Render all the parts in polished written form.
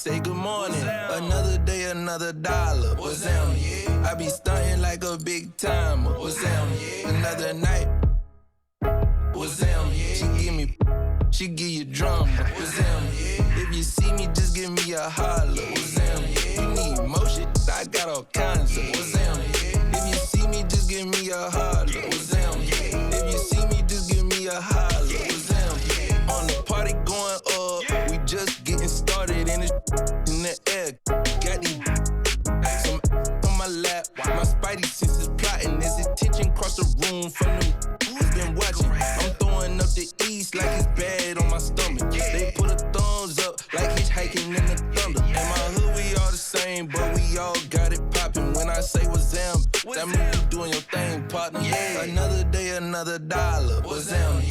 say good morning. Another day, another dollar. What's them? Yeah. I be stunting like a big timer. What's them? Yeah. Another night. What's them? Yeah. She give you drama. What's them? Yeah. If you see me, just give me a holler. What's them? Yeah. You need motion? I got all kinds of. What's them? Yeah. If you see me, just give me a holler. What's them? Yeah. If you see me, just give me a holler. What's them? Yeah. On the party going up, we just getting started in the air. Got these some on my lap. My spidey senses plotting as attention cross the room from them who's been watching. I'm throwing up the east like it's bad on my stomach. They put a thumbs up like hitchhiking in the thunder. In my hood we all the same, but we all got it popping. When I say what's them, that means you doing your thing, partner. Yeah. Another day, another dollar. What's them?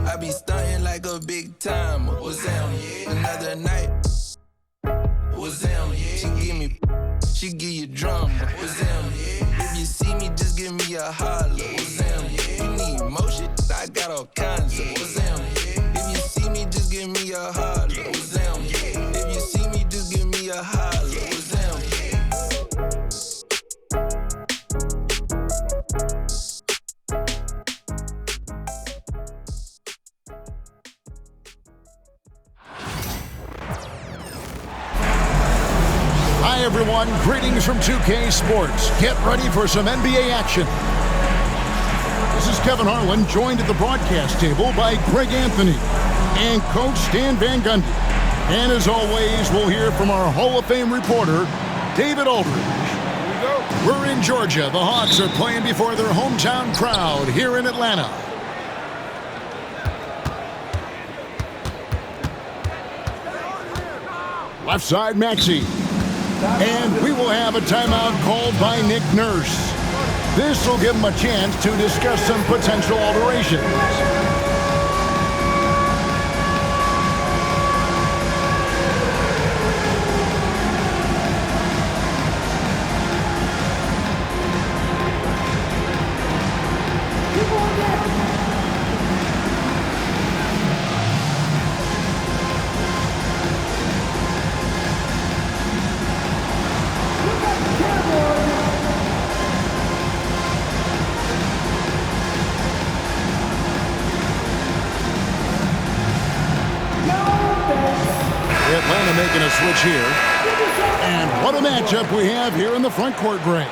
I be stunting like a big timer. What's them? Another night. What's them? She give you drama. What's them? If you see me, just give me a holler. What's them? You need motion? I got all kinds of. What's them? If you see me, just give me a holler. What's them? If you see me, just give me a holler. What's them? Hi, everyone. Greetings from 2K Sports. Get ready for some NBA action. This is Kevin Harlan, joined at the broadcast table by Greg Anthony and Coach Stan Van Gundy. And as always, we'll hear from our Hall of Fame reporter, David Aldridge. Here we go. We're in Georgia. The Hawks are playing before their hometown crowd here in Atlanta. Left side, Maxey. And we will have a timeout called by Nick Nurse. This will give him a chance to discuss some potential alterations. Atlanta making a switch here. And what a matchup we have here in the front court, Greg.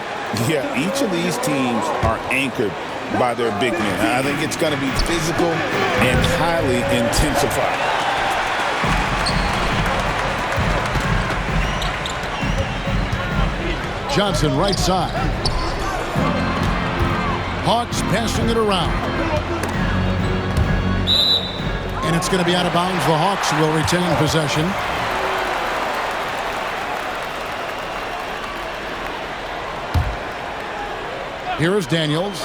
Yeah, each of these teams are anchored by their big men. I think it's going to be physical and highly intensified. Johnson right side. Hawks passing it around. And it's going to be out of bounds. The Hawks will retain possession. Here is Daniels.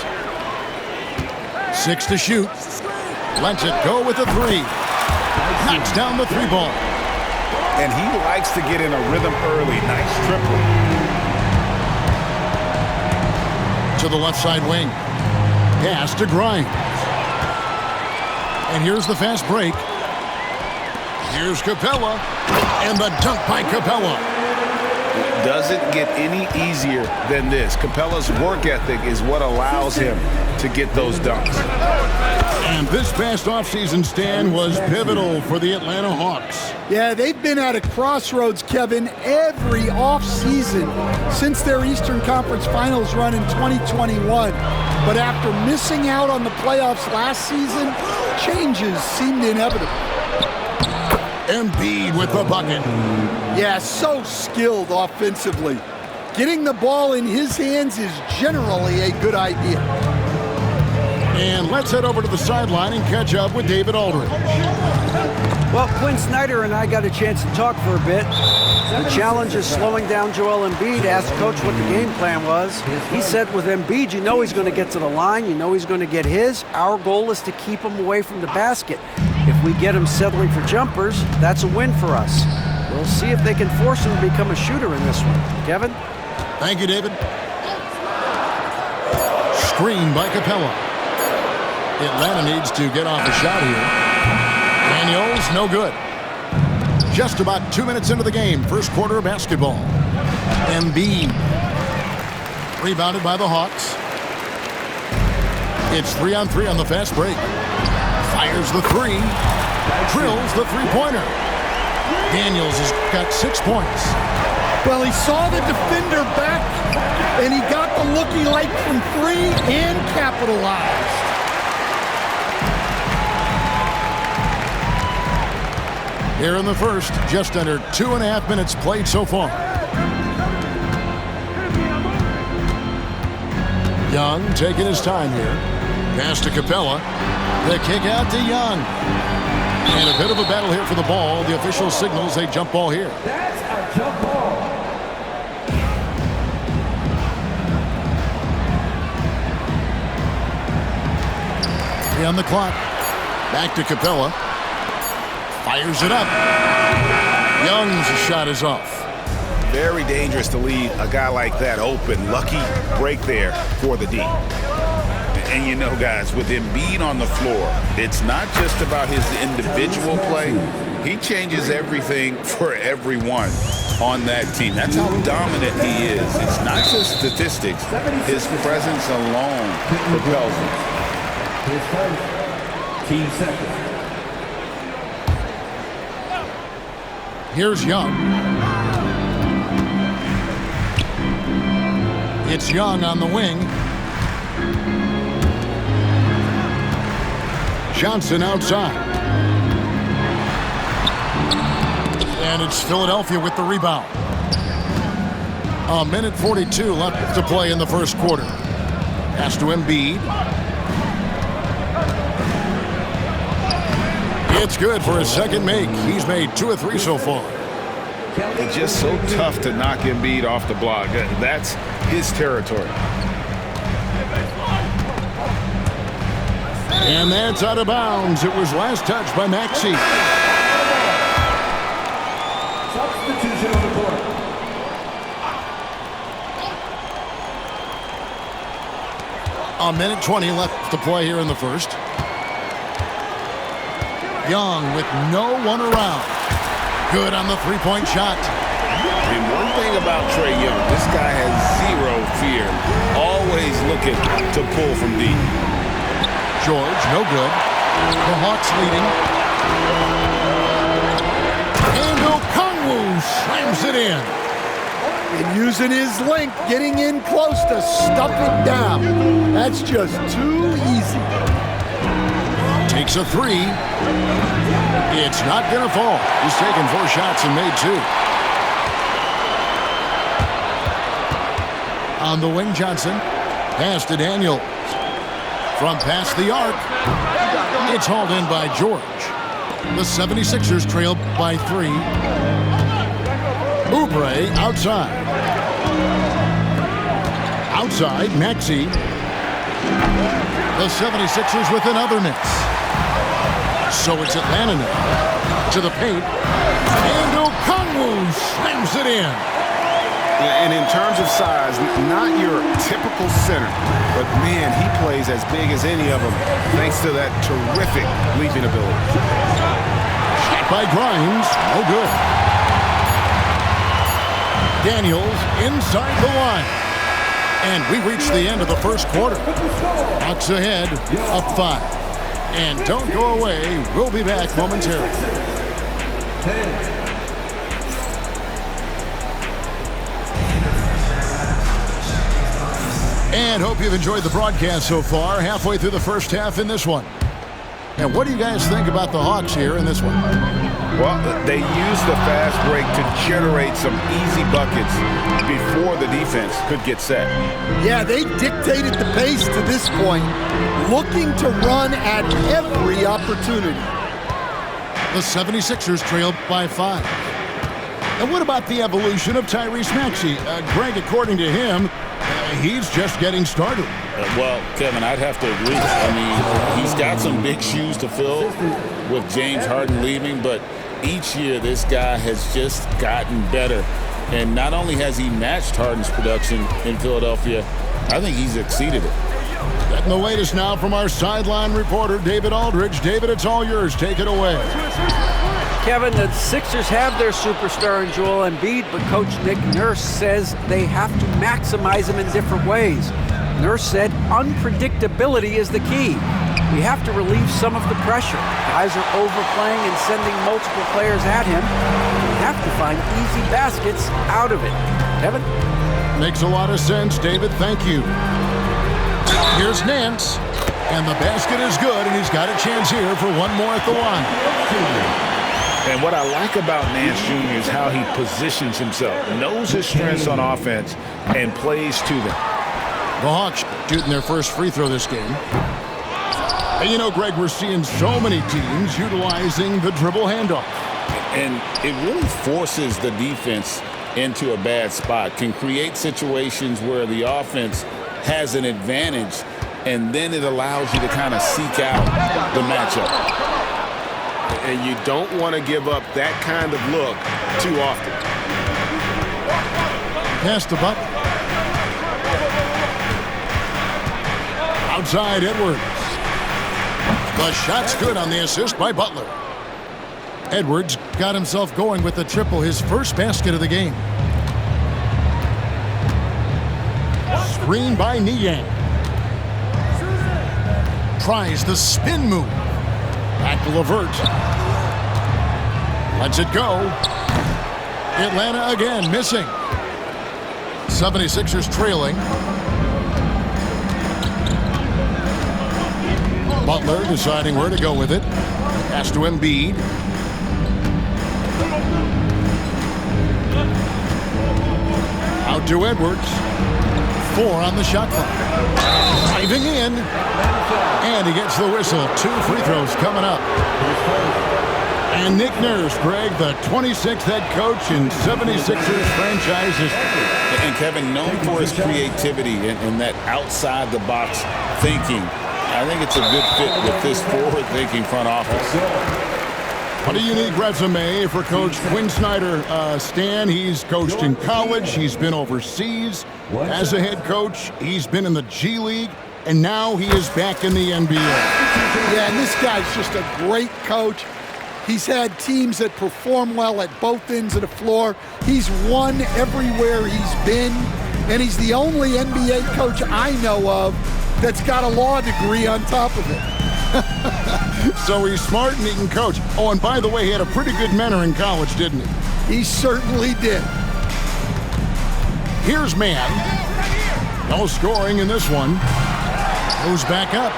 6 to shoot. Lets it go with a 3. Knocks down the 3 ball. And he likes to get in a rhythm early. Nice triple. To the left side wing. Pass to Grimes. And here's the fast break. Here's Capella. And the dunk by Capella. It doesn't get any easier than this. Capella's work ethic is what allows him to get those dunks. And this past offseason, Stan, was pivotal for the Atlanta Hawks. Yeah, they've been at a crossroads, Kevin, every offseason since their Eastern Conference Finals run in 2021. But after missing out on the playoffs last season, changes seemed inevitable. Embiid with the bucket. Yeah, so skilled offensively. Getting the ball in his hands is generally a good idea. And let's head over to the sideline and catch up with David Aldridge. Well, Quinn Snyder and I got a chance to talk for a bit. The challenge is slowing down Joel Embiid. Asked Coach what the game plan was. He said with Embiid, you know he's going to get to the line. You know he's going to get his. Our goal is to keep him away from the basket. If we get him settling for jumpers, that's a win for us. We'll see if they can force him to become a shooter in this one. Kevin? Thank you, David. Screen by Capella. Atlanta needs to get off a shot here. Daniels, no good. Just about 2 minutes into the game, first quarter of basketball. Embiid. Rebounded by the Hawks. It's 3-on-3 on the fast break. Fires the three. Drills the three-pointer. Daniels has got 6 points. Well, he saw the defender back, and he got the look he liked from 3 and capitalized. Here in the first, just under 2.5 minutes played so far. Young taking his time here. Pass to Capella. The kick out to Young. And a bit of a battle here for the ball. The official signals a jump ball here. That's a jump ball. On the clock. Back to Capella. Fires it up. Young's shot is off. Very dangerous to leave a guy like that open. Lucky break there for the D. And you know, guys, with Embiid on the floor, it's not just about his individual play. He changes everything for everyone on that team. That's how dominant he is. It's not just statistics. His presence alone propels him. His first team second. Here's Young. It's Young on the wing. Johnson outside. And it's Philadelphia with the rebound. 1:42 left to play in the first quarter. Pass to Embiid. It's good for his second make. He's made 2 of 3 so far. It's just so tough to knock Embiid off the block. That's his territory. And that's out of bounds. It was last touched by Maxey. Substitution on the court. A minute 20 left to play here in the first. Young with no one around. Good on the three-point shot. And one thing about Trae Young, this guy has zero fear. Always looking to pull from deep. George, no good. The Hawks leading. And Okongwu slams it in. And using his length, getting in close to stuff it down. That's just too easy. Takes a three. It's not going to fall. He's taken 4 shots and made 2. On the wing, Johnson. Pass to Daniels. From past the arc. It's hauled in by George. The 76ers trail by 3. Oubre outside. Outside, Maxey. The 76ers with another miss. So it's Atlanta now. To the paint. And Okongwu slams it in. And in terms of size, not your typical center, but man, he plays as big as any of them thanks to that terrific leaping ability. Shot by Grimes, no good. Daniels inside the line. And we reach the end of the first quarter. Hawks ahead, up 5. And don't go away, we'll be back momentarily. 10. And hope you've enjoyed the broadcast so far. Halfway through the first half in this one. And what do you guys think about the Hawks here in this one? Well, they used the fast break to generate some easy buckets before the defense could get set. Yeah, they dictated the pace to this point, looking to run at every opportunity. The 76ers trailed by 5. And what about the evolution of Tyrese Maxey? Greg, according to him, he's just getting started. Well, Kevin, I'd have to agree. I mean, he's got some big shoes to fill with James Harden leaving, but each year this guy has just gotten better. And not only has he matched Harden's production in Philadelphia, I think he's exceeded it. Getting the latest now from our sideline reporter, David Aldridge. David, it's all yours. Take it away. Kevin, the Sixers have their superstar in Joel Embiid, but Coach Nick Nurse says they have to maximize him in different ways. Nurse said unpredictability is the key. We have to relieve some of the pressure. Guys are overplaying and sending multiple players at him. We have to find easy baskets out of it. Kevin? Makes a lot of sense, David. Thank you. Here's Nance. And the basket is good, and he's got a chance here for one more at the line. And what I like about Nance Jr. is how he positions himself, knows his strengths on offense, and plays to them. The Hawks shooting their first free throw this game. And you know, Greg, we're seeing so many teams utilizing the dribble handoff. And it really forces the defense into a bad spot, can create situations where the offense has an advantage, and then it allows you to kind of seek out the matchup. And you don't want to give up that kind of look too often. Pass to Butler. Outside Edwards. The shot's good on the assist by Butler. Edwards got himself going with the triple, his first basket of the game. Screen by Niang. Tries the spin move. Back to LeVert. Lets it go. Atlanta again missing. 76ers trailing. Butler deciding where to go with it. Pass to Embiid. Out to Edwards. 4 on the shot clock. Driving in. And he gets the whistle. 2 free throws coming up. And Nick Nurse, Greg, the 26th head coach in 76ers franchise history. And Kevin, known for his creativity and that outside-the-box thinking. I think it's a good fit with this forward-thinking front office. What a unique resume for Coach Quinn Snyder. Stan, he's coached in college. He's been overseas as a head coach. He's been in the G League. And now he is back in the NBA. Yeah, and this guy's just a great coach. He's had teams that perform well at both ends of the floor. He's won everywhere he's been. And he's the only NBA coach I know of that's got a law degree on top of it. So he's smart and he can coach. Oh, and by the way, he had a pretty good mentor in college, didn't he? He certainly did. Here's Mann. No scoring in this one. Goes back up.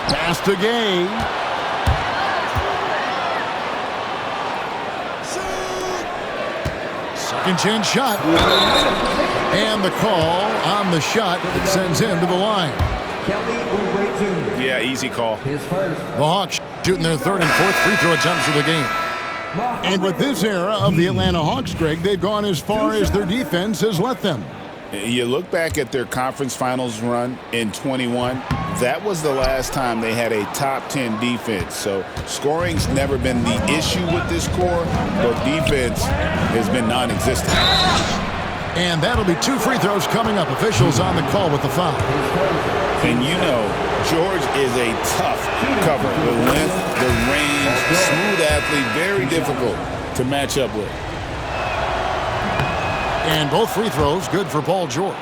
Pass to Gay. Second chance shot. And the call on the shot that sends him to the line. Yeah, easy call. The Hawks shooting their 3rd and 4th free throw attempts of the game. And with this era of the Atlanta Hawks, Greg, they've gone as far as their defense has let them. You look back at their conference finals run in 21, that was the last time they had a top 10 defense. So scoring's never been the issue with this core, but defense has been non-existent. And that'll be 2 free throws coming up. Officials on the call with the foul. And you know, George is a tough cover. The length, the range, smooth athlete, very difficult to match up with. And both free throws good for Paul George.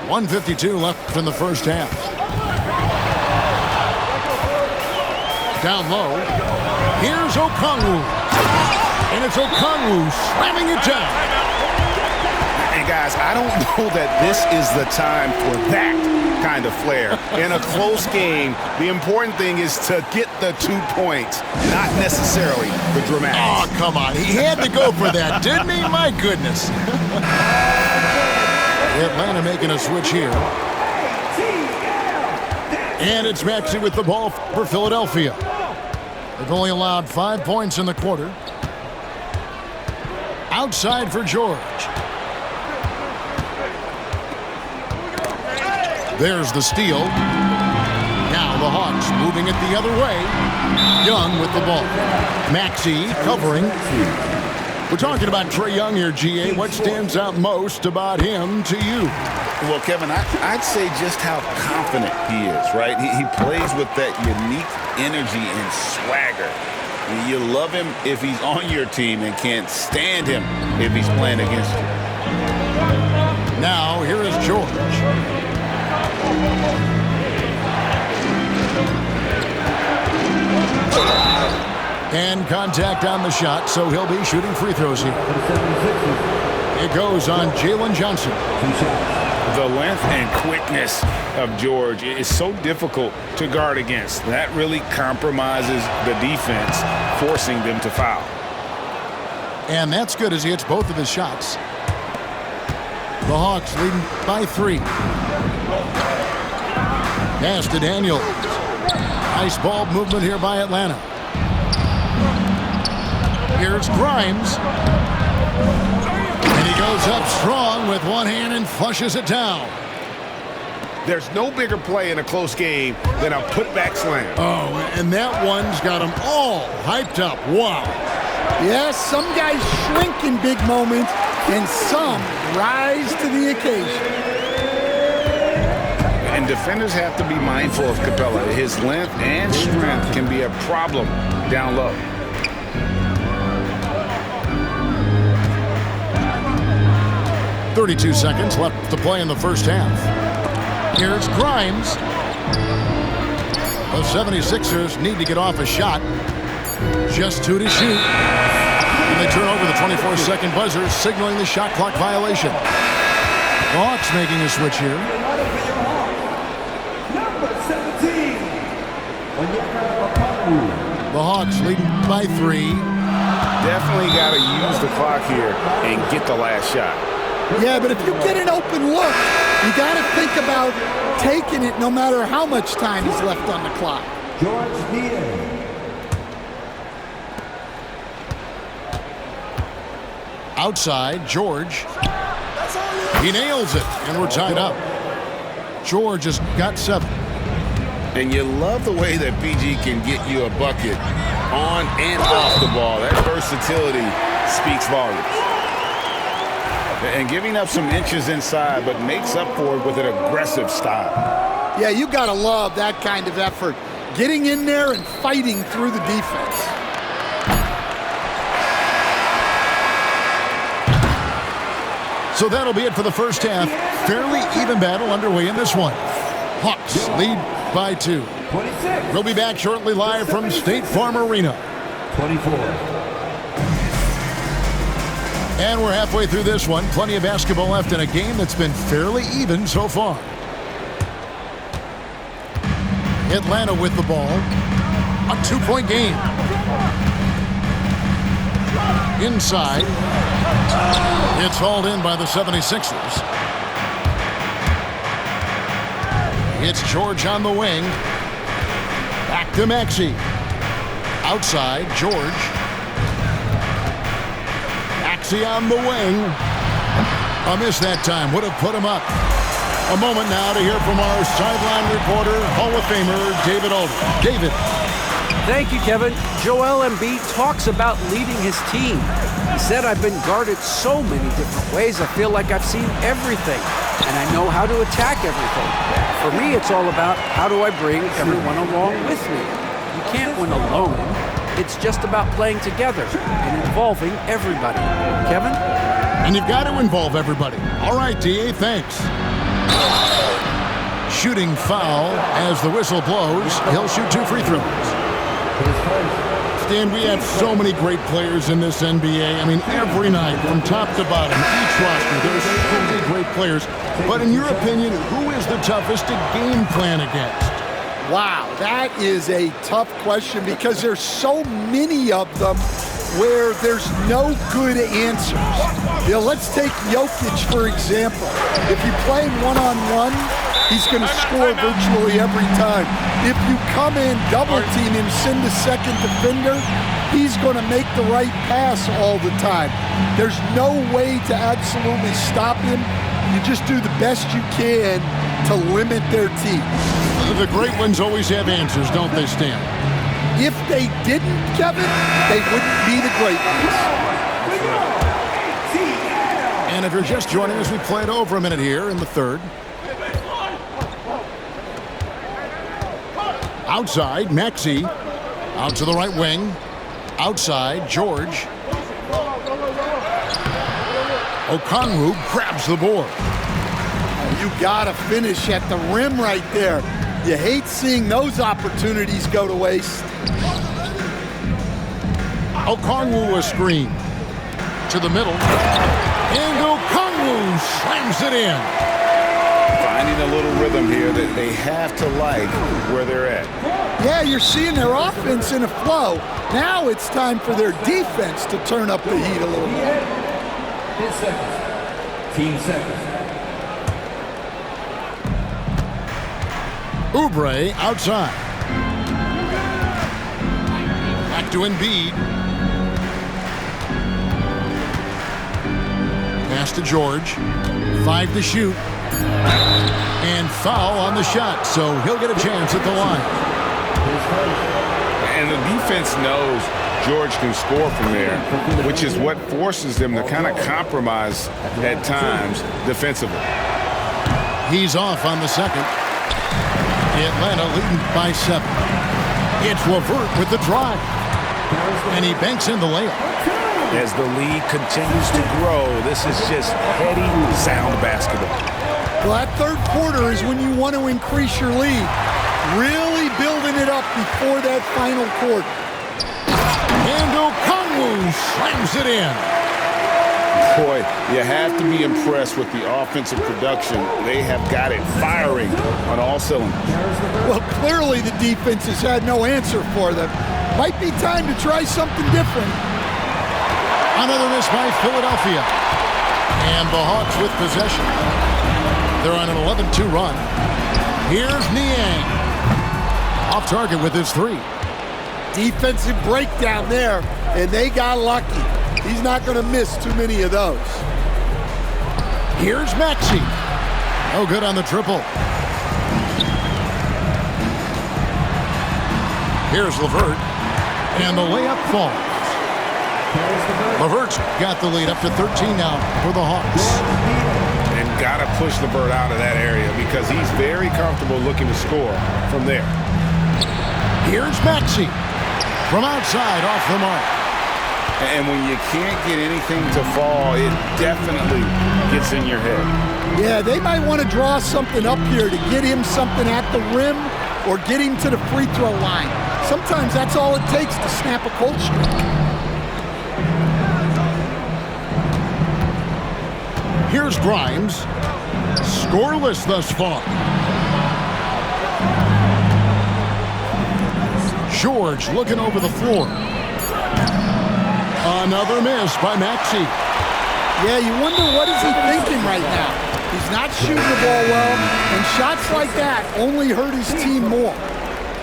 1:52 left in the first half. Down low. Here's Okongwu. And it's Okongwu slamming it down. And guys, I don't know that this is the time for that kind of flair. In a close game, the important thing is to get the 2 points, not necessarily the dramatics. Oh, come on. He had to go for that, didn't he? My goodness. Atlanta making a switch here. And it's Maxey with the ball for Philadelphia. They've only allowed 5 points in the quarter. Outside for George. There's the steal. Now the Hawks moving it the other way. Young with the ball. Maxey covering. We're talking about Trae Young here, GA. What stands out most about him to you? Well, Kevin, I'd say just how confident he is, right? He plays with that unique energy and swagger. You love him if he's on your team and can't stand him if he's playing against you. Now, here is George. And contact on the shot, so he'll be shooting free throws here. It goes on Jalen Johnson. The length and quickness of George is so difficult to guard against. That really compromises the defense, forcing them to foul. And that's good as he hits both of his shots. The Hawks leading by 3. Pass to Daniels. Nice ball movement here by Atlanta. Here's Grimes. And he goes up strong with one hand and flushes it down. There's no bigger play in a close game than a putback slam. Oh, and that one's got them all hyped up. Wow. Yes, some guys shrink in big moments, and some rise to the occasion. And defenders have to be mindful of Capella. His length and strength can be a problem down low. .32 seconds left to play in the first half. Here's Grimes. The 76ers need to get off a shot. Just 2 to shoot. And they turn over the 24-second buzzer, signaling the shot clock violation. The Hawks making a switch here. Number 17. The Hawks leading by 3. Definitely got to use the clock here and get the last shot. Yeah, but if you get an open look, you got to think about taking it no matter how much time is left on the clock. George Neal. Outside, George. He nails it, and we're tied up. George has got 7. And you love the way that PG can get you a bucket on and off the ball. That versatility speaks volumes. And giving up some inches inside, but makes up for it with an aggressive style. Yeah, you got to love that kind of effort. Getting in there and fighting through the defense. So that'll be it for the first half. Fairly even battle underway in this one. Hawks lead by 2. 26. We'll be back shortly live from State Farm Arena. 24. And we're halfway through this one. Plenty of basketball left in a game that's been fairly even so far. Atlanta with the ball. A 2-point game. Inside. It's hauled in by the 76ers. It's George on the wing. Back to Maxey. Outside, George. Maxey on the wing. A miss that time. Would have put him up. A moment now to hear from our sideline reporter, Hall of Famer David Aldridge. David. Thank you, Kevin. Joel Embiid talks about leading his team. He said, "I've been guarded so many different ways. I feel like I've seen everything, and I know how to attack everything. For me, it's all about how do I bring everyone along with me. You can't win alone. It's just about playing together and involving everybody." Kevin? And you've got to involve everybody. All right, DA, thanks. Shooting foul as the whistle blows. He'll shoot 2 free throws. Stan, we have so many great players in this NBA. I mean, every night, from top to bottom, each roster, there's so many great players. But in your opinion, who is the toughest to game plan against? Wow, that is a tough question because there's so many of them where there's no good answers. You know, let's take Jokic, for example. If you play one-on-one, he's going to score virtually every time. If you come in, double team him, send a second defender, he's going to make the right pass all the time. There's no way to absolutely stop him. You just do the best you can to limit their team. The great ones always have answers, don't they, Stan? If they didn't, Kevin, they wouldn't be the great ones. And if you're just joining us, we played over a minute here in the third. Outside, Maxey. Out to the right wing. Outside, George. Okongwu grabs the board. You gotta finish at the rim right there. You hate seeing those opportunities go to waste. Okongwu a screen. To the middle. And Okongwu slams it in. Finding a little rhythm here that they have to like where they're at. Yeah, you're seeing their offense in a flow. Now it's time for their defense to turn up the heat a little more. 10 seconds. Team seconds. Oubre outside. Back to Embiid. Pass to George. 5 to shoot. And foul on the shot, so he'll get a chance at the line. And the defense knows George can score from there, which is what forces them to kind of compromise at times defensively. He's off on the second. Atlanta leading by 7. It's LeVert with the drive. And he banks in the layup. As the lead continues to grow, this is just heady, sound basketball. Well, that third quarter is when you want to increase your lead. Really building it up before that final quarter. And Okongwu slams it in. Boy, you have to be impressed with the offensive production. They have got it firing on all cylinders. Well, clearly the defense has had no answer for them. Might be time to try something different. Another miss by Philadelphia. And the Hawks with possession. They're on an 11-2 run. Here's Niang. Off target with his 3. Defensive breakdown there, and they got lucky. He's not going to miss too many of those. Here's Maxey. No good on the triple. Here's LeVert. And the layup falls. LeVert's got the lead up to 13 now for the Hawks. And got to push LeVert out of that area because he's very comfortable looking to score from there. Here's Maxey. From outside, off the mark. And when you can't get anything to fall, it definitely gets in your head. Yeah, they might want to draw something up here to get him something at the rim or get him to the free throw line. Sometimes that's all it takes to snap a cold streak. Here's Grimes. Scoreless thus far. George looking over the floor. Another miss by Maxey. Yeah, you wonder what is he thinking right now. He's not shooting the ball well, and shots like that only hurt his team more.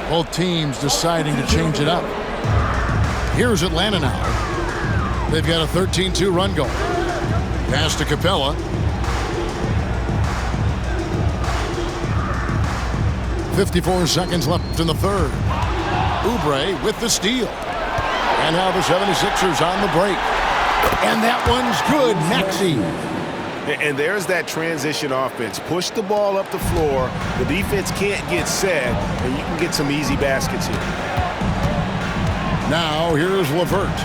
Both teams deciding to change it up. Here's Atlanta now. They've got a 13-2 run going. Pass to Capella. 54 seconds left in the third. Oubre with the steal. And now the 76ers on the break. And that one's good. Maxey. And there's that transition offense. Push the ball up the floor. The defense can't get set, and you can get some easy baskets here. Now here's LeVert.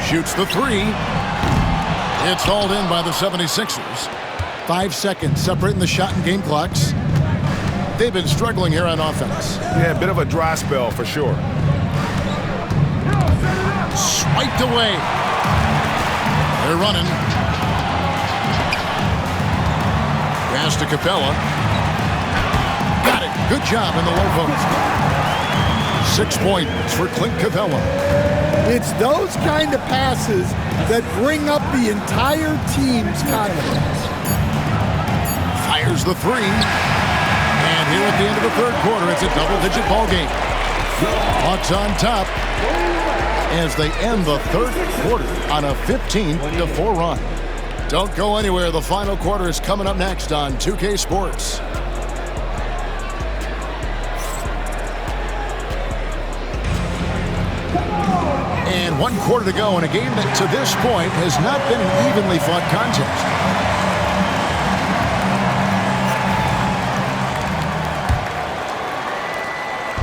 Shoots the 3. It's hauled in by the 76ers. 5 seconds separating the shot and game clocks. They've been struggling here on offense. Yeah, a bit of a dry spell for sure. Swiped away. They're running. Pass to Capella. Got it. Good job in the low post. 6 points for Clint Capella. It's those kind of passes that bring up the entire team's confidence. Fires the 3. And here at the end of the third quarter, it's a double-digit ball game. Hawks on top as they end the third quarter on a 15-4 run. Don't go anywhere. The final quarter is coming up next on 2K Sports. And 1 quarter to go in a game that to this point has not been an evenly fought contest.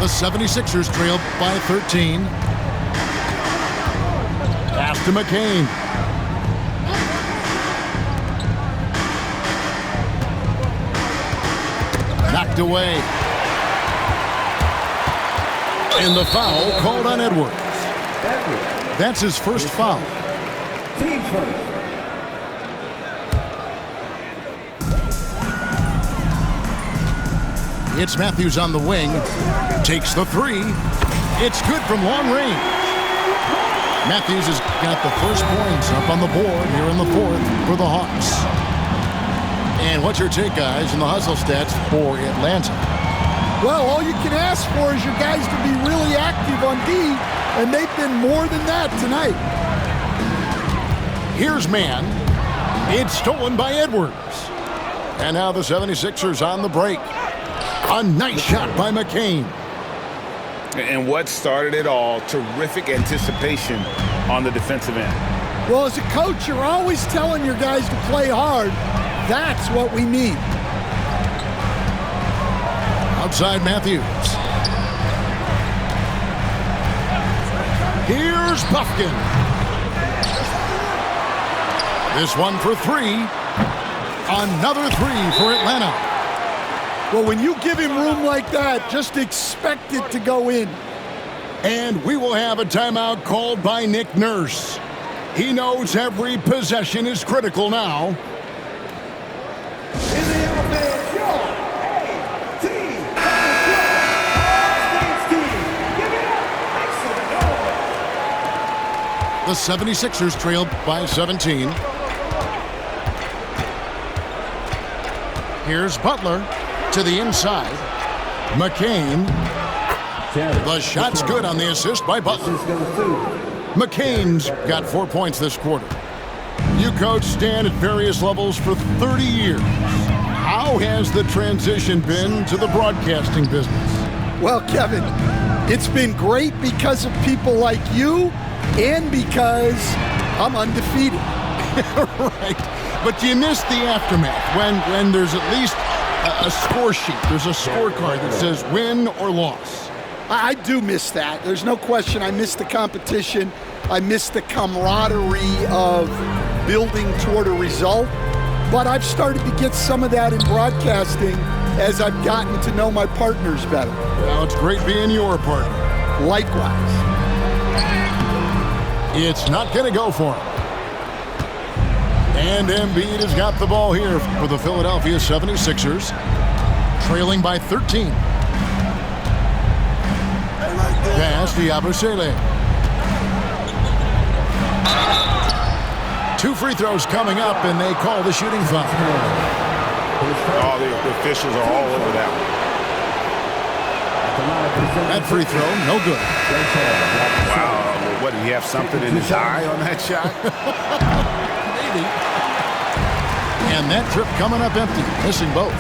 The 76ers trail by 13. Pass to McCain. Knocked away. And the foul called on Edwards. That's his first foul. Team first. It's Matthews on the wing. Takes the three. It's good from long range. Matthews has got the first points up on the board here in the fourth for the Hawks. And what's your take, guys, in the hustle stats for Atlanta? Well, all you can ask for is your guys to be really active on D, and they've been more than that tonight. Here's man. It's stolen by Edwards. And now the 76ers on the break. A nice shot by McCain. And what started it all, terrific anticipation on the defensive end. Well, as a coach, you're always telling your guys to play hard. That's what we need. Outside Matthews. Here's Puffkin. This one for three. Another three for Atlanta. Well, when you give him room like that, just expect it to go in. And we will have a timeout called by Nick Nurse. He knows every possession is critical now. The 76ers trailed by 17. Here's Butler to the inside. McCain. The shot's good on the assist by Butler. McCain's got 4 points this quarter. You coach Stan at various levels for 30 years. How has the transition been to the broadcasting business? Well, Kevin, it's been great because of people like you and because I'm undefeated. Right. But you miss the aftermath when there's at least a score sheet. There's a scorecard that says win or loss. I do miss that. There's no question. I miss the competition. I miss the camaraderie of building toward a result. But I've started to get some of that in broadcasting as I've gotten to know my partners better. Well, it's great being your partner. Likewise. It's not going to go for him. And Embiid has got the ball here for the Philadelphia 76ers, trailing by 13. Pass to Yabusele. 2 free throws coming up, and they call the shooting foul. Oh, the officials are all over that one. That free throw, no good. Wow, what, did he have something in his eye on that shot? Maybe. And that trip coming up empty, missing both.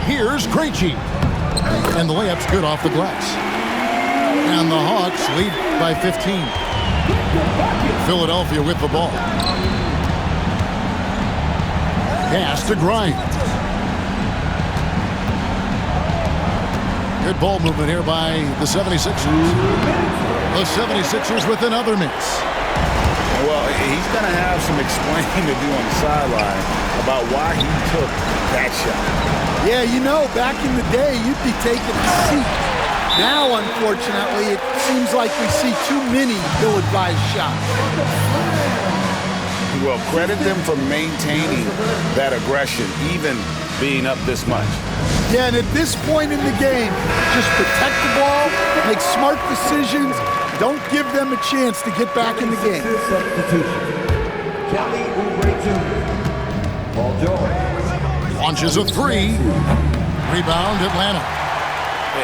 Here's Krejci. And the layup's good off the glass. And the Hawks lead by 15. Philadelphia with the ball. Pass to Grimes. Good ball movement here by the 76ers. The 76ers with another miss. Well, he's going to have some explaining to do on the sideline about why he took that shot. Yeah, you know, back in the day, you'd be taking a seat. Now, unfortunately, it seems like we see too many ill-advised shots. Well, credit them for maintaining that aggression, even being up this much. Yeah, and at this point in the game, just protect the ball, make smart decisions. Don't give them a chance to get back in the game. Kelly Oubre Jr. Paul George. Launches a three. Rebound, Atlanta.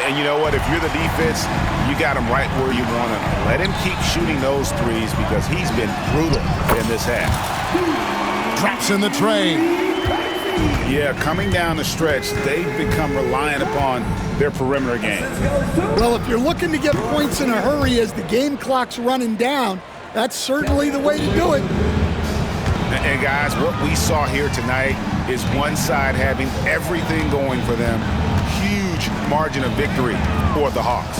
And you know what? If you're the defense, you got him right where you want him. Let him keep shooting those threes because he's been brutal in this half. Drops in the tray. Yeah, coming down the stretch, they've become reliant upon their perimeter game. Well, if you're looking to get points in a hurry as the game clock's running down, that's certainly the way to do it. And guys, what we saw here tonight is one side having everything going for them. Huge margin of victory for the Hawks.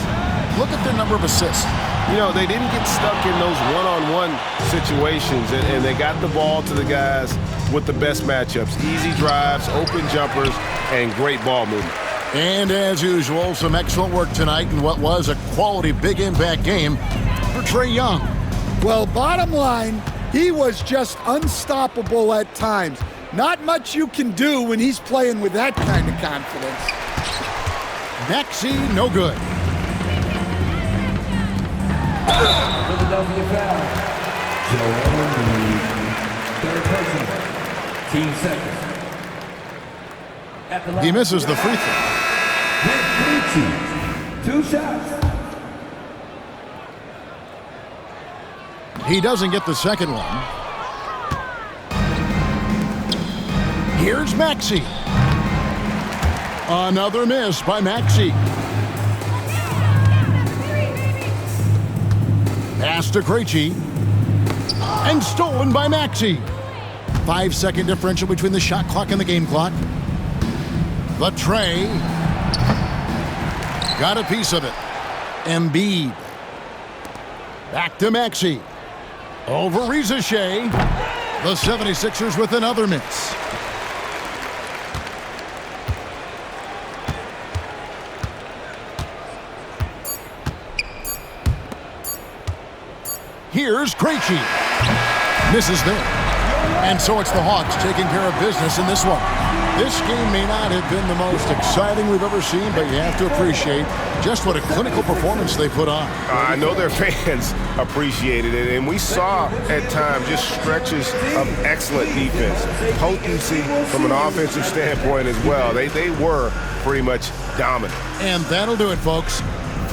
Look at their number of assists. You know, they didn't get stuck in those one-on-one situations, and they got the ball to the guys with the best matchups. Easy drives, open jumpers, and great ball movement. And as usual, some excellent work tonight in what was a quality big impact game for Trae Young. Well, bottom line, he was just unstoppable at times. Not much you can do when he's playing with that kind of confidence. Maxey, no good. Philadelphia foul. Joel Embiid. Third personal. Team second. He misses the free throw. Two shots. He doesn't get the second one. Here's Maxey. Another miss by Maxey. Pass to Krejci. And stolen by Maxey. 5-second differential between the shot clock and the game clock. The Trae. Got a piece of it. Embiid. Back to Maxey. Over Reza Shea. The 76ers with another miss. Here's Krejci. Misses there. And so it's the Hawks taking care of business in this one. This game may not have been the most exciting we've ever seen, but you have to appreciate just what a clinical performance they put on. I know their fans appreciated it, and we saw at times just stretches of excellent defense. Potency from an offensive standpoint as well. They were pretty much dominant. And that'll do it, folks.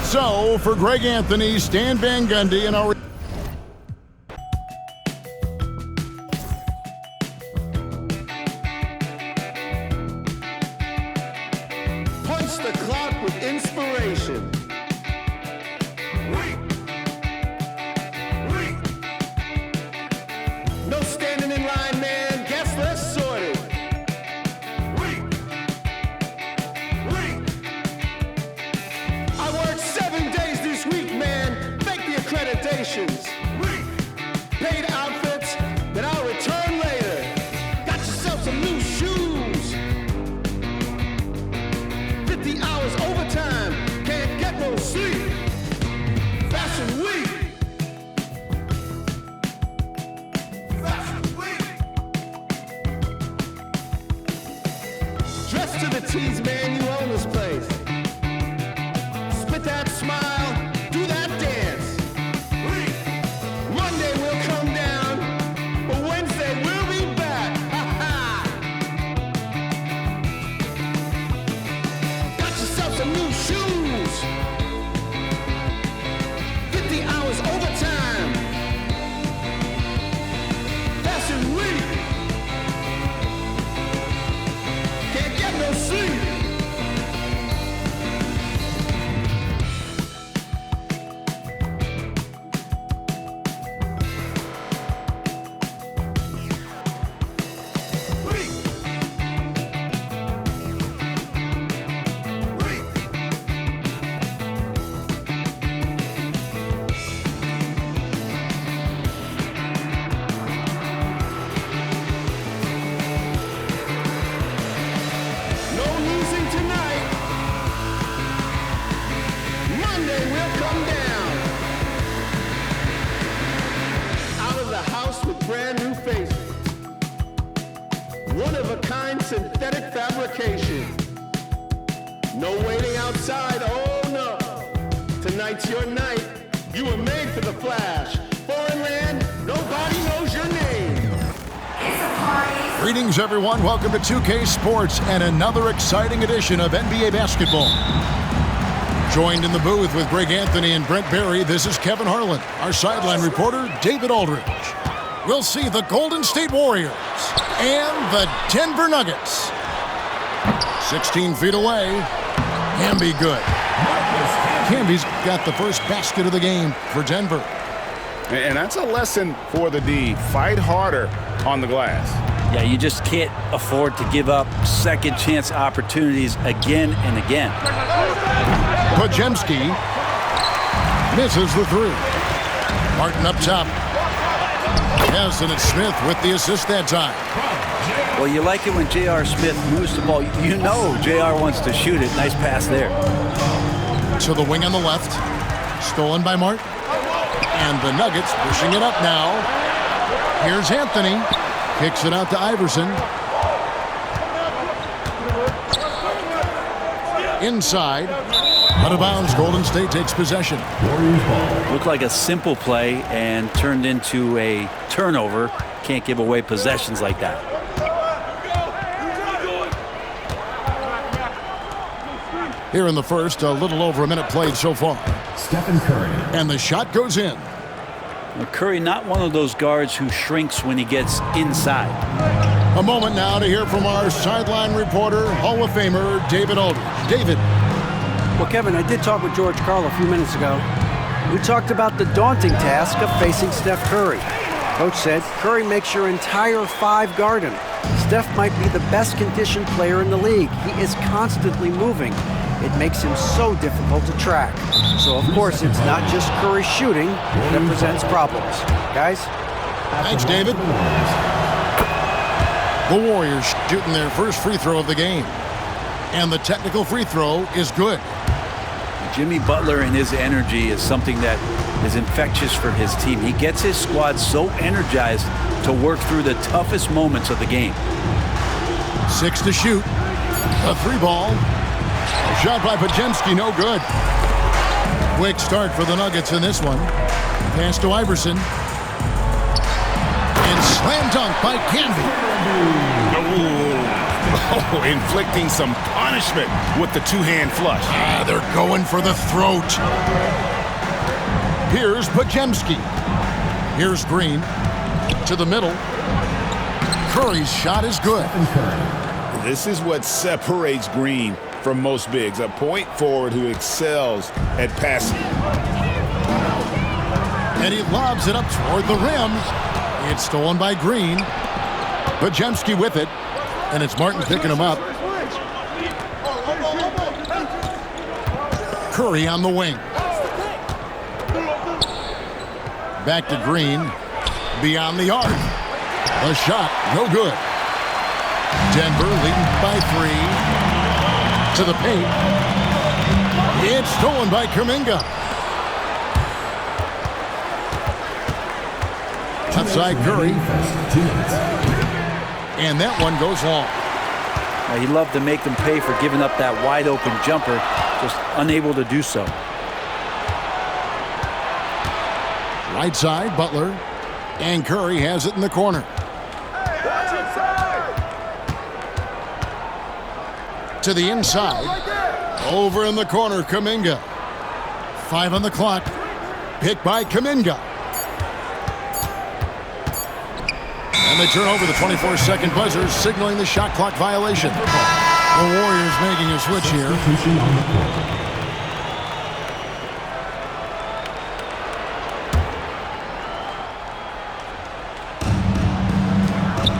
So, for Greg Anthony, Stan Van Gundy, and our Punch the clock with inspiration. No standing in line, man. Guess less sorted. I worked 7 days this week, man. Fake the accreditations. Paid outfits that I'll return later. Got yourself some new shoes. 50 hours overtime, can't get no sleep. Fashion week. Fashion week. Dressed to the T's, man, you own this place. Spit that smile, do that dance. Monday we'll come down, but Wednesday we'll be back. Ha ha. Got yourself some new shoes. 50 hours overtime. Fashion week. Can't get no sleep. No losing tonight. Monday we'll come down. Out of the house with brand new faces. One of a kind synthetic fabrication. No waiting outside, oh no. Tonight's your night. You were made for the flash. Foreign land, nobody knows your name. Greetings, everyone. Welcome to 2K Sports and another exciting edition of NBA basketball. Joined in the booth with Greg Anthony and Brent Barry, this is Kevin Harlan. Our sideline reporter, David Aldridge. we'll see the Golden State Warriors and the Denver Nuggets. 16 feet away. Camby good. Camby's got the first basket of the game for Denver. And that's a lesson for the D. Fight harder on the glass. Yeah, you just can't afford to give up second chance opportunities again and again. Podziemski misses the three. Martin up top. Hasn't it Smith with the assist that time. Well, you like it when J.R. Smith moves the ball. You know J.R. wants to shoot it. Nice pass there. To the wing on the left. Stolen by Martin. And the Nuggets pushing it up now. Here's Anthony. Kicks it out to Iverson. Inside. Out of bounds. Golden State takes possession. Looked like a simple play and turned into a turnover. Can't give away possessions like that. Here in the first, a little over a minute played so far. Stephen Curry. And the shot goes in. Well, Curry, not one of those guards who shrinks when he gets inside. A moment now to hear from our sideline reporter, Hall of Famer David Aldridge. David. Well, Kevin, I did talk with George Karl a few minutes ago. We talked about the daunting task of facing Steph Curry. Coach said Curry makes your entire five guard him. Steph might be the best conditioned player in the league. He is constantly moving. It makes him so difficult to track. So, of course, it's not just Curry shooting that presents problems. Guys? Thanks, David. The Warriors shooting their first free throw of the game. And the technical free throw is good. Jimmy Butler and his energy is something that is infectious for his team. He gets his squad so energized to work through the toughest moments of the game. 6 to shoot. A three ball. Shot by Podziemski, no good. Quick start for the Nuggets in this one. Pass to Iverson. And slam dunk by Camby. Oh, inflicting some punishment with the two-hand flush. They're going for the throat. Here's Podziemski. Here's Green. To the middle. Curry's shot is good. This is what separates Green from most bigs, a point forward who excels at passing. And he lobs it up toward the rim. It's stolen by Green. Podziemski with it, and it's Martin picking him up. Curry on the wing. Back to Green. Beyond the arc. A shot, no good. Denver leading by 3. To the paint. It's stolen by Kuminga. Outside Curry. And that one goes long. He loved to make them pay for giving up that wide open jumper, just unable to do so. Right side, Butler. And Curry has it in the corner. To the inside. Over in the corner, Kuminga. 5 on the clock. Picked by Kuminga. And they turn over the 24-second buzzer, signaling the shot clock violation. The Warriors making a switch here.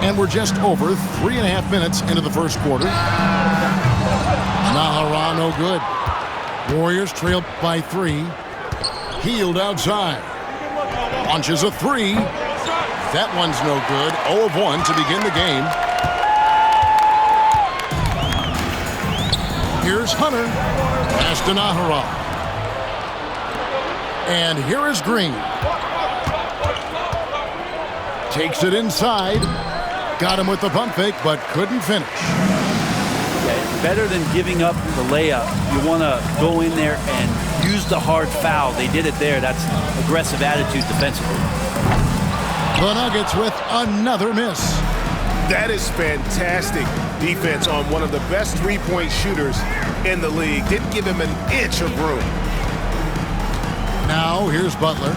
And we're just over 3.5 minutes into the first quarter. Nahara no good. Warriors trail by 3. Hield outside. Launches a 3. That one's no good. 0 of 1 to begin the game. Here's Hunter. Pass to Nahara. And here is Green. Takes it inside. Got him with the pump fake, but couldn't finish. Yeah, better than giving up the layup. You want to go in there and use the hard foul. They did it there. That's aggressive attitude defensively. The Nuggets with another miss. That is fantastic defense on one of the best three-point shooters in the league. Didn't give him an inch of room. Now here's Butler.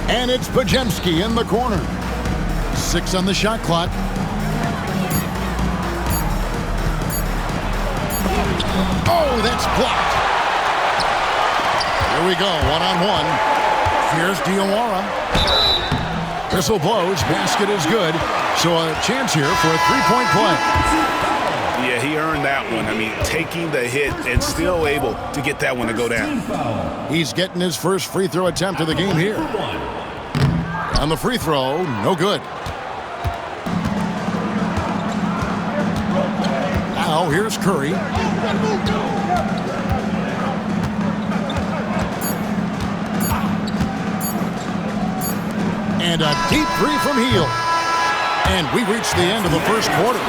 And it's Podziemski in the corner. 6 on the shot clock. Oh, that's blocked. Here we go, one-on-one. Here's Diawara. Whistle blows, basket is good. So a chance here for a three-point play. Yeah, he earned that one. I mean, taking the hit and still able to get that one to go down. He's getting his first free throw attempt of the game here. On the free throw, no good. Now here's Curry. And a deep three from Hield. And we reach the end of the first quarter.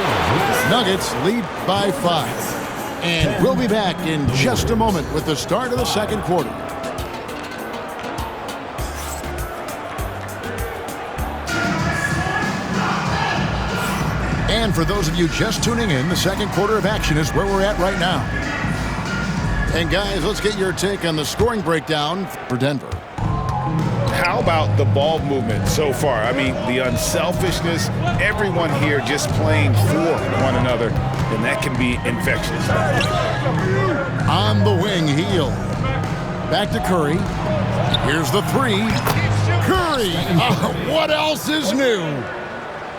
Nuggets lead by 5. And we'll be back in just a moment with the start of the second quarter. And for those of you just tuning in, the second quarter of action is where we're at right now. And guys, let's get your take on the scoring breakdown for Denver. How about the ball movement so far? I mean, the unselfishness, everyone here just playing for one another, and that can be infectious. On the wing, Hield. Back to Curry. Here's the three. Curry! What else is new?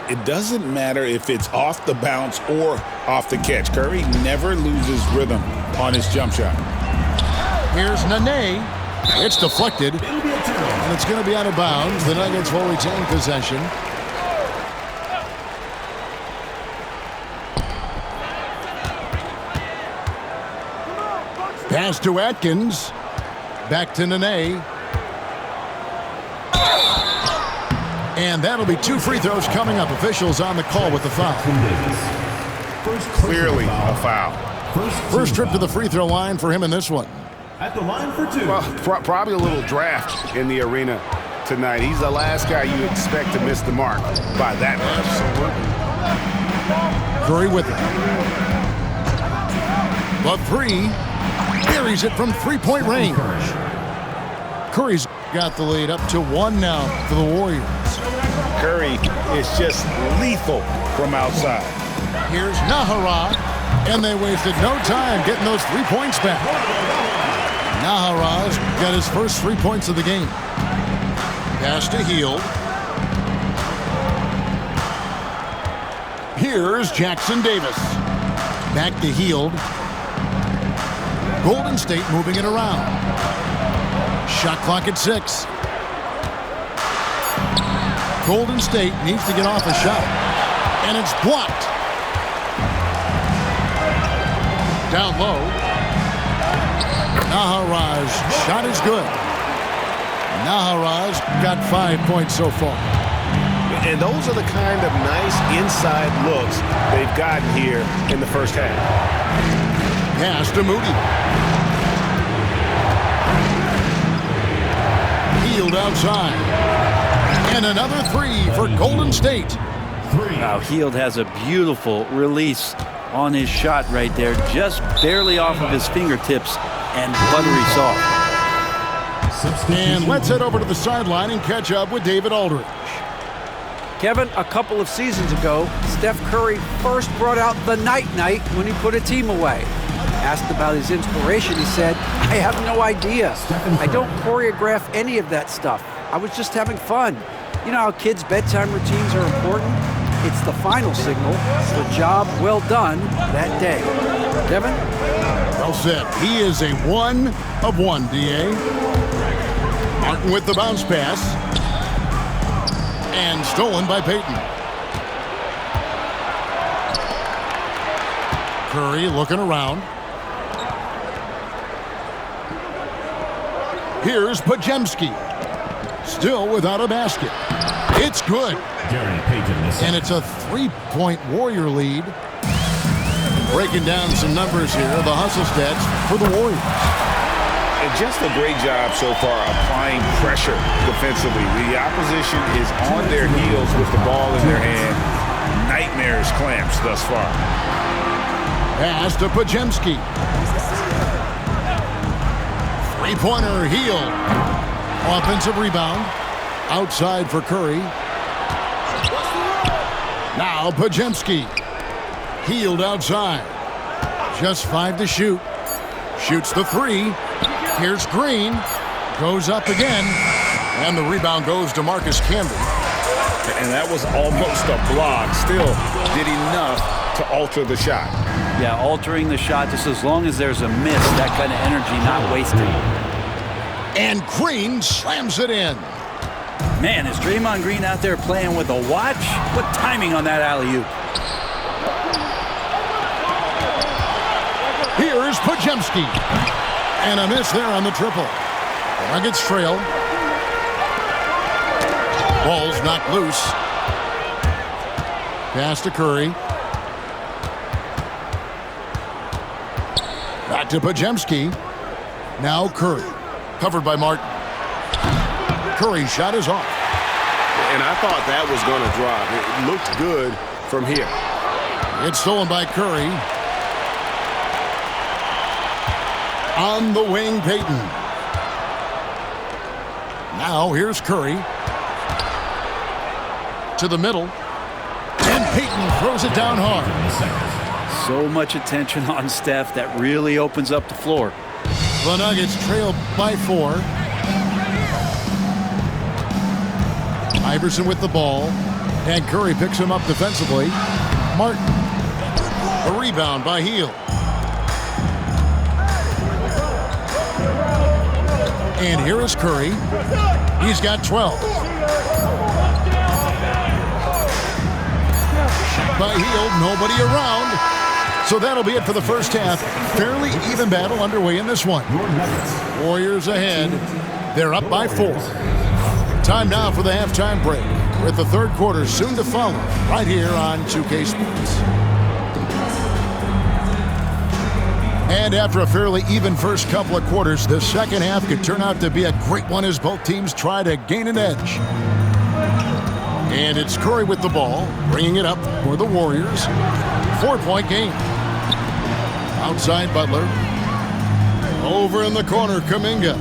It doesn't matter if it's off the bounce or off the catch. Curry never loses rhythm on his jump shot. Here's Nene. It's deflected, and it's going to be out of bounds. The Nuggets will retain possession. Pass to Atkins. Back to Nene. And that'll be 2 free throws coming up. Officials on the call with the foul. Clearly a foul. First trip to the free throw line for him in this one. At the line for 2. Well, probably a little draft in the arena tonight. He's the last guy you expect to miss the mark by that much. Curry with it. The three. Buries it from three-point range. Curry's got the lead up to 1 now for the Warriors. Curry is just lethal from outside. Here's Nahara, and they wasted no time getting those 3 points back. Nahara's got his first 3 points of the game. Pass to Hield. Here's Jackson Davis. Back to Hield. Golden State moving it around. Shot clock at 6. Golden State needs to get off a shot. And it's blocked. Down low. Naharaj shot is good. Naharaj got 5 points so far. And those are the kind of nice inside looks they've gotten here in the first half. Pass to Moody. Hield outside. And another 3 for Golden State. Now Hield has a beautiful release on his shot right there, just barely off of his fingertips and buttery soft. And let's head over to the sideline and catch up with David Aldridge. Kevin, a couple of seasons ago, Steph Curry first brought out the night-night when he put a team away. Asked about his inspiration, he said, I have no idea. I don't choreograph any of that stuff. I was just having fun. You know how kids' bedtime routines are important? It's the final signal for a job well done that day. Kevin? Well said. He is a 1 of 1, D.A. Martin with the bounce pass. And stolen by Payton. Curry looking around. Here's Podziemski. Still without a basket. It's good. And it's a 3-point Warrior lead. Breaking down some numbers here, the hustle stats for the Warriors. And just a great job so far applying pressure defensively. The opposition is on their heels with the ball in their hand. Nightmares clamps thus far. Pass to Podziemski. Three-pointer, Hield. Offensive rebound. Outside for Curry. Now Podziemski. Healed outside. Just 5 to shoot. Shoots the 3. Here's Green. Goes up again. And the rebound goes to Marcus Camby. And that was almost a block. Still did enough to alter the shot. Yeah, altering the shot just as long as there's a miss, that kind of energy not wasted. And Green slams it in. Man, is Draymond Green out there playing with a watch? What timing on that alley-oop. Here's Podziemski. And a miss there on the triple. The Nuggets trail. Ball's knocked loose. Pass to Curry. Back to Podziemski. Now Curry. Covered by Martin. Curry's shot is off. And I thought that was going to drop. It looked good from here. It's stolen by Curry. On the wing, Payton. Now here's Curry. To the middle. And Payton throws it down hard. So much attention on Steph that really opens up the floor. The Nuggets trail by 4. Iverson with the ball. And Curry picks him up defensively. Martin. The rebound by Hield. And here is Curry. He's got 12. By Hield, nobody around. So that'll be it for the first half. Fairly even battle underway in this one. Warriors ahead. They're up by 4. Time now for the halftime break, with the third quarter soon to follow, right here on 2K Sports. And after a fairly even first couple of quarters, the second half could turn out to be a great one as both teams try to gain an edge. And it's Curry with the ball, bringing it up for the Warriors. 4-point game. Outside Butler. Over in the corner, Kuminga.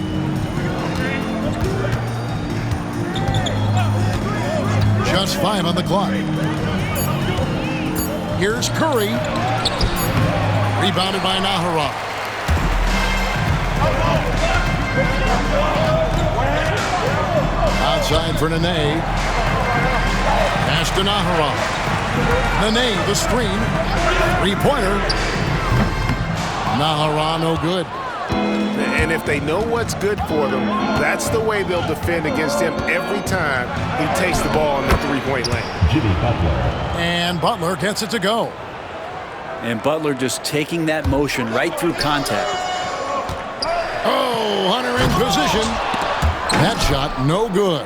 Just 5 on the clock. Here's Curry. Rebounded by Nahara. Outside for Nene. Pass to Nahara. Nene, the screen. 3-pointer. Nahara, no good. And if they know what's good for them, that's the way they'll defend against him every time he takes the ball in the 3-point lane. Jimmy Butler. And Butler gets it to go. And Butler just taking that motion right through contact. Oh, Hunter in position. That shot, no good.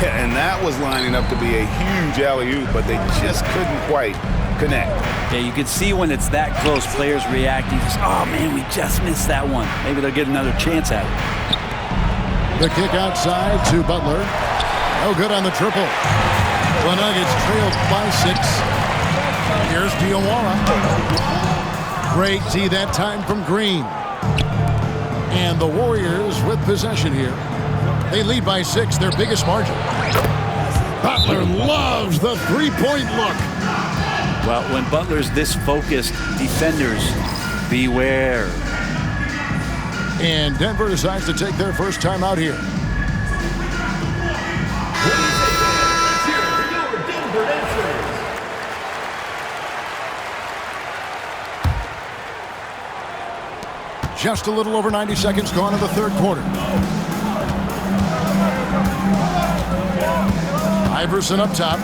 Yeah, and that was lining up to be a huge alley-oop, but they just couldn't quite connect. Yeah, you can see when it's that close, players reacting. Just, oh, man, we just missed that one. Maybe they'll get another chance at it. The kick outside to Butler. No good on the triple. The Nuggets trailed by 6. Here's Diawara. Great D that time from Green. And the Warriors with possession here. They lead by 6, their biggest margin. Butler loves the 3-point look. Well, when Butler's this focused, defenders, beware. And Denver decides to take their first time out here. Just a little over 90 seconds gone in the third quarter. Iverson up top.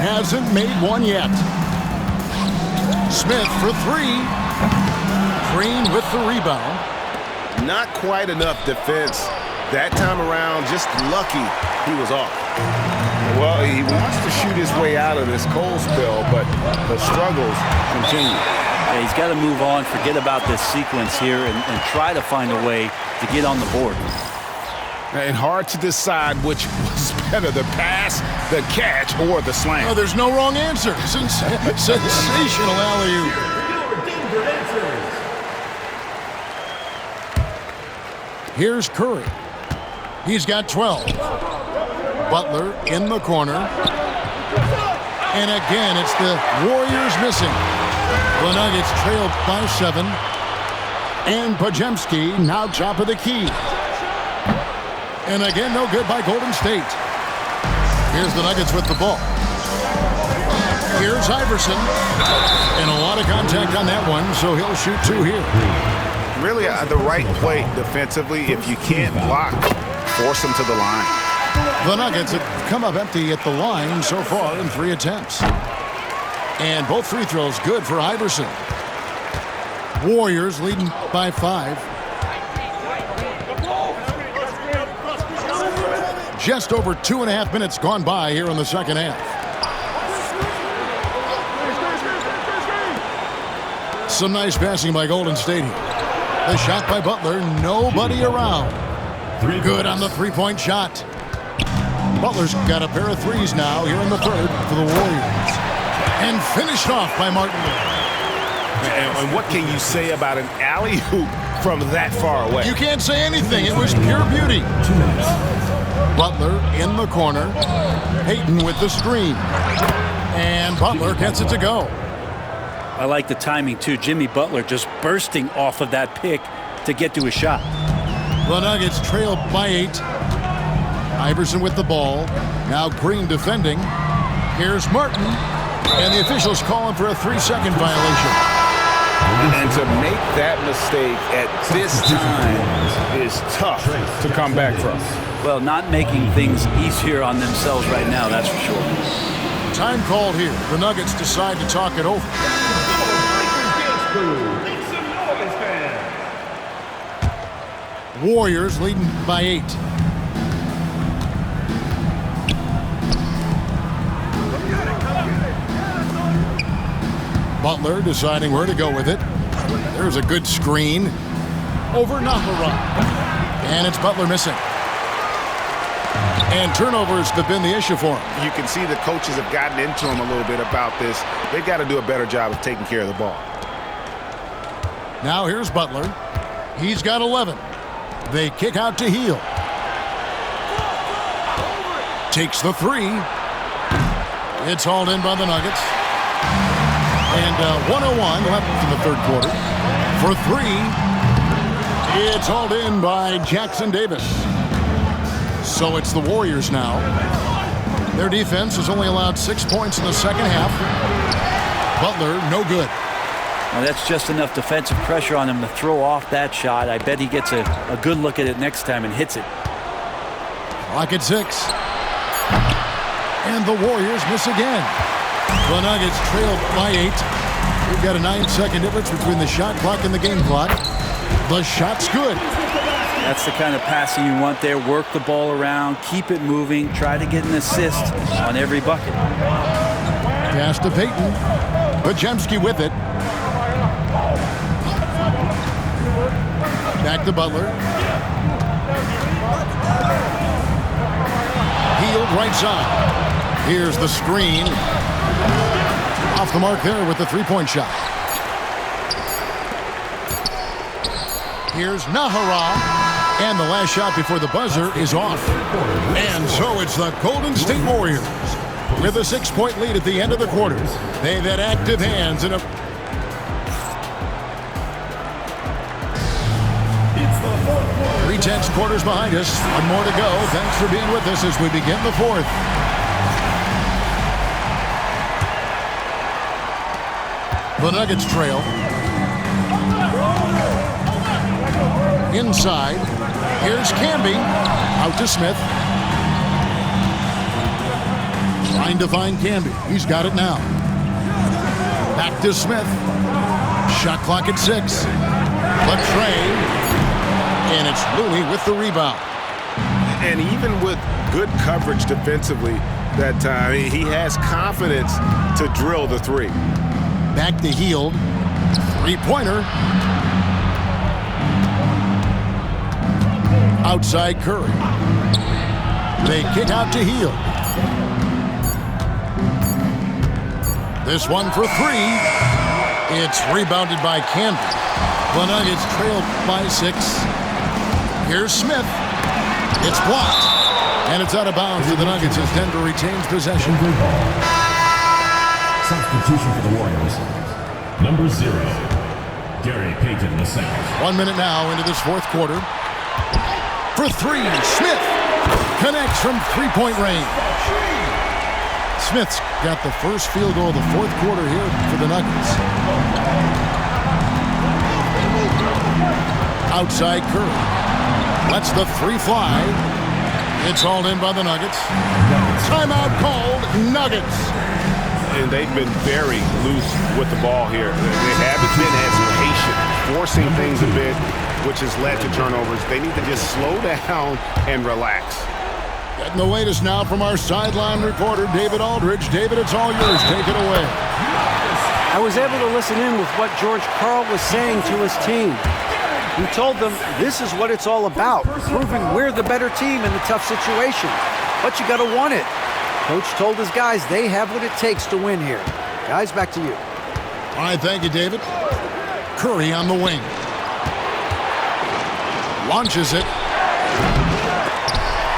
Hasn't made one yet. Smith for 3. Green with the rebound. Not quite enough defense that time around. Just lucky he was off. Well, he wants to shoot his way out of this cold spell, but the struggles continue. Yeah, he's got to move on, forget about this sequence here, and try to find a way to get on the board. And hard to decide which was better, the pass, the catch, or the slam. Oh, there's no wrong answer. Sensational alley-oop. Here's Curry. He's got 12. Butler in the corner. And again, it's the Warriors missing. The Nuggets trailed by 7. And Podziemski now top of the key. And again, no good by Golden State. Here's the Nuggets with the ball. Here's Iverson. And a lot of contact on that one, so he'll shoot 2 here. Really the right play defensively. If you can't block, force them to the line. The Nuggets have come up empty at the line so far in 3 attempts. And both free throws good for Iverson. Warriors leading by 5. Just over 2.5 minutes gone by here in the second half. Some nice passing by Golden State here. The shot by Butler, nobody around. Good on the three-point shot. Butler's got a pair of threes now here in the third for the Warriors. And finished off by Martin. And what can you say about an alley-oop from that far away? You can't say anything. It was pure beauty. Butler in the corner. Payton with the screen. And Butler gets it to go. I like the timing, too. Jimmy Butler just bursting off of that pick to get to a shot. The Nuggets trail by 8. Iverson with the ball. Now Green defending. Here's Martin. And the officials calling for a 3-second violation. And to make that mistake at this time is tough to come back from. Well, not making things easier on themselves right now, that's for sure. Time called here. The Nuggets decide to talk it over. Warriors leading by 8. Butler deciding where to go with it. There's a good screen. Over Nahara. And it's Butler missing. And turnovers have been the issue for him. You can see the coaches have gotten into him a little bit about this. They've got to do a better job of taking care of the ball. Now here's Butler. He's got 11. They kick out to Hield. Takes the 3. It's hauled in by the Nuggets. And 1:01 left in the third quarter. For 3, it's hauled in by Jackson Davis. So it's the Warriors now. Their defense has only allowed 6 points in the second half. Butler, no good. Well, that's just enough defensive pressure on him to throw off that shot. I bet he gets a good look at it next time and hits it. Clock at 6. And the Warriors miss again. The Nuggets trail by 8. We've got a 9-second difference between the shot clock and the game clock. The shot's good. That's the kind of passing you want there. Work the ball around, keep it moving, try to get an assist on every bucket. Pass to Payton. Podziemski with it. Back to Butler. Hield right side. Here's the screen. Off the mark there with the three-point shot. Here's Nahara. And the last shot before the buzzer is off. And so it's the Golden State Warriors with a 6-point lead at the end of the quarter. They've had active hands in a... 3/10 quarters behind us. One more to go. Thanks for being with us as we begin the fourth. The Nuggets trail. Inside. Here's Camby. Out to Smith. Trying to find Camby. He's got it now. Back to Smith. Shot clock at 6. Latrey. And it's Looney with the rebound. And even with good coverage defensively that time, he has confidence to drill the 3. Back to Hield. Three-pointer. Outside Curry. They kick out to Hield. This one for 3. It's rebounded by Camby. The Nuggets trailed by 6. Here's Smith. It's blocked. And it's out of bounds to the Nuggets as Denver retains possession. Substitution for the Warriors. Number 0, Gary Payton II. 1 minute now into this fourth quarter. For three, Smith connects from three-point range. Smith's got the first field goal of the fourth quarter here for the Nuggets. Outside Curry. Lets the three fly. It's hauled in by the Nuggets. Timeout called, Nuggets. And they've been very loose with the ball here. They haven't been as patient, forcing things a bit, which has led to turnovers. They need to just slow down and relax. Getting the latest now from our sideline reporter, David Aldridge. David, it's all yours. Take it away. I was able to listen in with what George Karl was saying to his team. He told them this is what it's all about, proving we're the better team in the tough situation. But you got to want it. Coach told his guys they have what it takes to win here. Guys, back to you. All right, thank you, David. Curry on the wing. Launches it.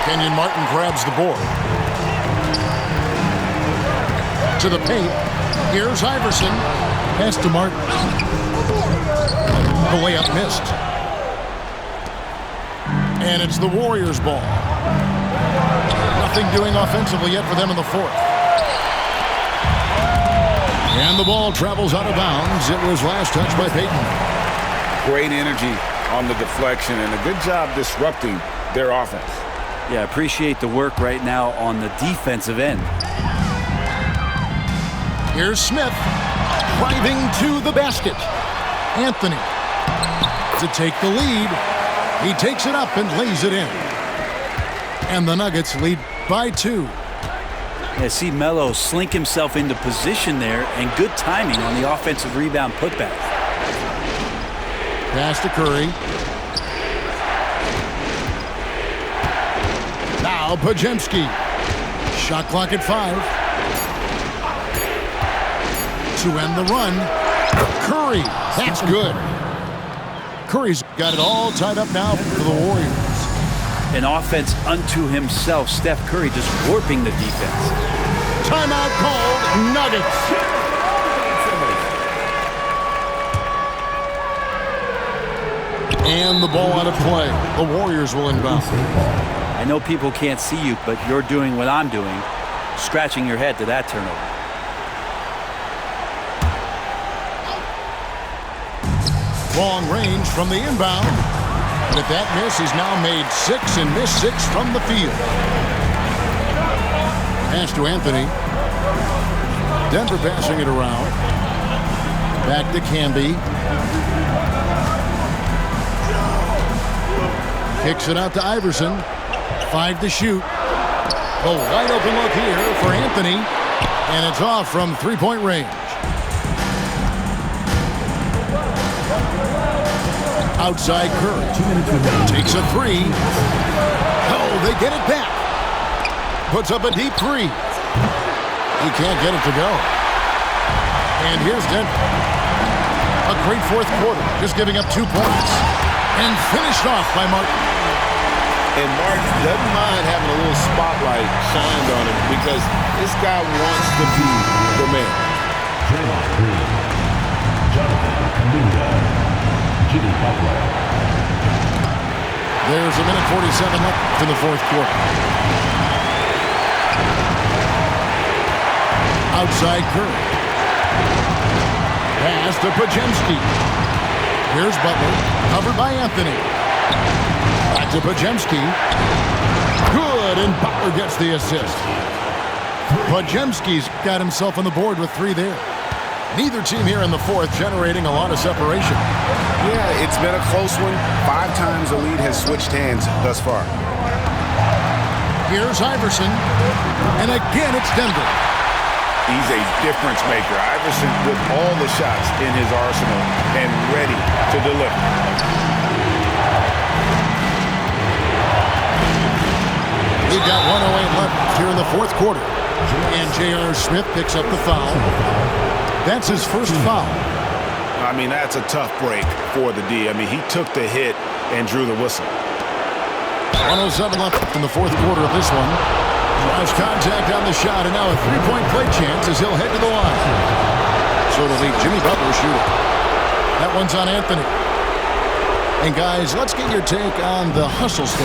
Kenyon Martin grabs the board. To the paint. Here's Iverson. Pass to Martin. The layup missed. And it's the Warriors' ball. Nothing doing offensively yet for them in the fourth. And the ball travels out of bounds. It was last touched by Payton. Great energy on the deflection and a good job disrupting their offense. Yeah, appreciate the work right now on the defensive end. Here's Smith driving to the basket. Anthony to take the lead. He takes it up and lays it in. And the Nuggets lead by 2. Yeah, see Melo slink himself into position there, and good timing on the offensive rebound putback. Pass to Curry. Now Podziemski. Shot clock at 5. To end the run. Curry. That's good. Curry's got it all tied up now for the Warriors. An offense unto himself. Steph Curry just warping the defense. Timeout called, Nuggets. And the ball out of play. The Warriors will inbound. I know people can't see you, but you're doing what I'm doing, scratching your head to that turnover. Long range from the inbound. With that miss, he's now made 6 and missed 6 from the field. Pass to Anthony. Denver passing it around. Back to Camby. Kicks it out to Iverson. 5 to shoot. A wide open look here for Anthony. And it's off from three-point range. Outside Curry. Takes a 3. Oh, they get it back. Puts up a deep 3. He can't get it to go. And here's Denver. A great fourth quarter, just giving up 2 points. And finished off by Martin. And Martin doesn't mind having a little spotlight shined on him because this guy wants to be the man. Draymond Green, Jonathan Kuminga, Jimmy Butler. There's a minute 47 left in the fourth quarter. Outside Curry. Pass to Podziemski. Here's Butler, covered by Anthony. Back to Podziemski. Good, and Butler gets the assist. Podziemski's got himself on the board with 3 there. Neither team here in the fourth generating a lot of separation. Yeah, it's been a close one. 5 times the lead has switched hands thus far. Here's Iverson, and again it's Denver. He's a difference maker. Iverson with all the shots in his arsenal and ready to deliver. We've got 1:08 left here in the fourth quarter. And J.R. Smith picks up the foul. That's his first foul. I mean, that's a tough break for the D. I mean, he took the hit and drew the whistle. 107 left in the fourth quarter of this one. Drives contact on the shot, and now a three-point play chance as he'll head to the line. So it'll be Jimmy Butler shooting. That one's on Anthony. And guys, let's get your take on the hustle schedule